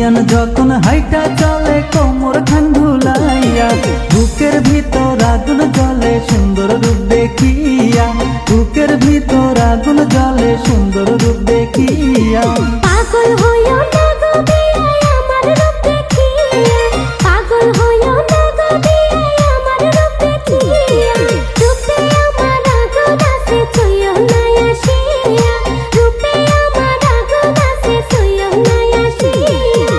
বিয়ান যখন হাইটা চলে কোমর খান ধুলাইয়া, বুকের ভিতর আগুন জ্বলে সুন্দর রূপ দেখিয়া, বুকের ভিতর আগুন জ্বলে সুন্দর রূপ দেখিয়া। পাগল হইও না গো বিয়াই আমার রূপ দেখিয়া, পাগল হইও না গো বিয়াই আমার রূপ দেখিয়া। রূপে আমার আগুন আছে ছুঁয়ো না আসিয়া, রূপে আমার আগুন আছে ছুঁয়ো না আসিয়া।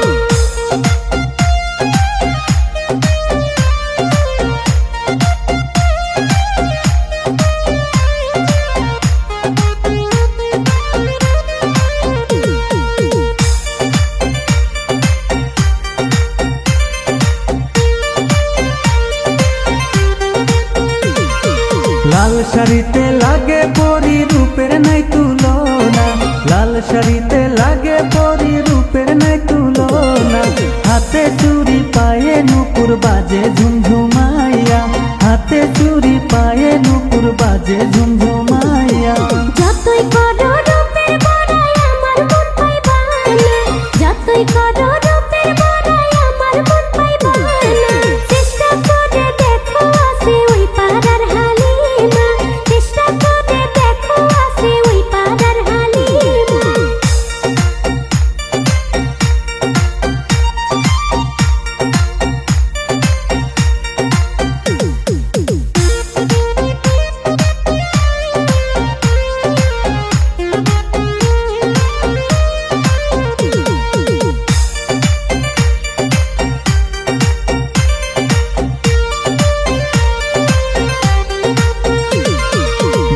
লাল শাড়িতে লাগে পরি রূপের নাই তুলনা, লাল শাড়িতে লাগে পরি রূপের নাই তুলনা। হাতে চুরি পায়ে নুপুর বাজে ঝুমঝুমাইয়া, হাতে চুরি পায়ে নুপুর বাজে ঝুমঝুমাইয়া। যতই করো রূপের বড়াই আমার মন পাইবা না, যতই করো রূপের বড়াই আমার মন পাইবা না। চেষ্টা করে দেখো আছে ওই পাড়ার হালিমা, চেষ্টা করে দেখো আছে ওই পাড়ার হালিমা।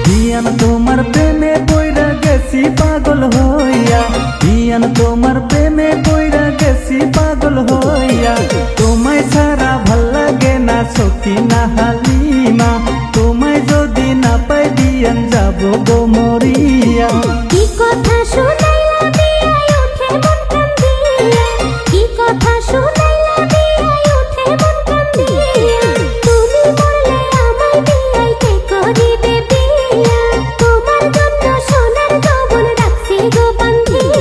বিয়ান তোমার প্রেমে পইরা গেছি পাগল হইয়া, বিয়ান তোমার প্রেমে পইরা গেছি পাগল হইয়া। তোমায় ছাড়া ভাল লাগে না সখী না হালিমা, তোমায় যদি না পাই বিয়ান যাব গো মরিয়া। কি কথা শুনাইলা বিয়াই উঠে মন কান্দিয়া, কি কথা শুনাইলা বিয়াই উঠে মন কান্দিয়া। তুমি বললে আমায় বিয়াই কে করিবে বিয়া, তোমার জন্য সোনার গহনা রাখছি গো বান্ধিয়া।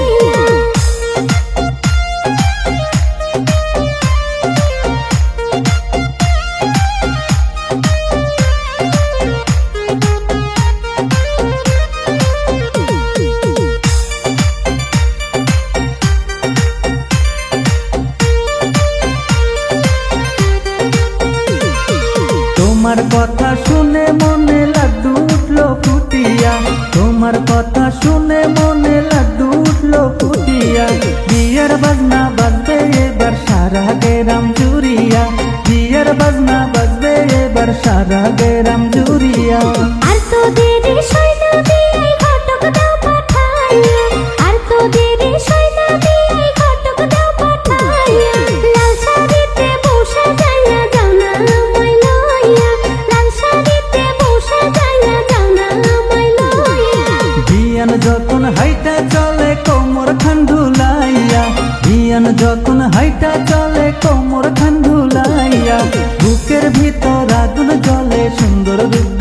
তোমার কথা শুনে মনে লাড্ডু উঠলো ফুটিয়া, তোমার কথা শুনে মনে লাড্ডু উঠলো ফুটিয়া। বিয়ের বাজনা বাজবে এবার সারা গেরাম জুড়িয়া, বিয়ের বাজনা বাজবে এবার সারা গেরাম জুড়িয়া। আর তো দেরি সইনা বিয়াই ঘটক দাও পাঠাইয়া, আর তো দেরি সইনা বিয়াই ঘটক দাও পাঠাইয়া। লাল শাড়িতে বসে যাইয়া যাও না আমায় লইয়া, লাল শাড়িতে বসে যাইয়া যাও না আমায় লইয়া। বিয়ান যখন হাইটা চলে কোমর খান ধুলাইয়া, বিয়ান যখন হাইটা চলে কোমর খান ধুলাইয়া, বুকের ভিতর আগুন জ্বলে সুন্দর রূপ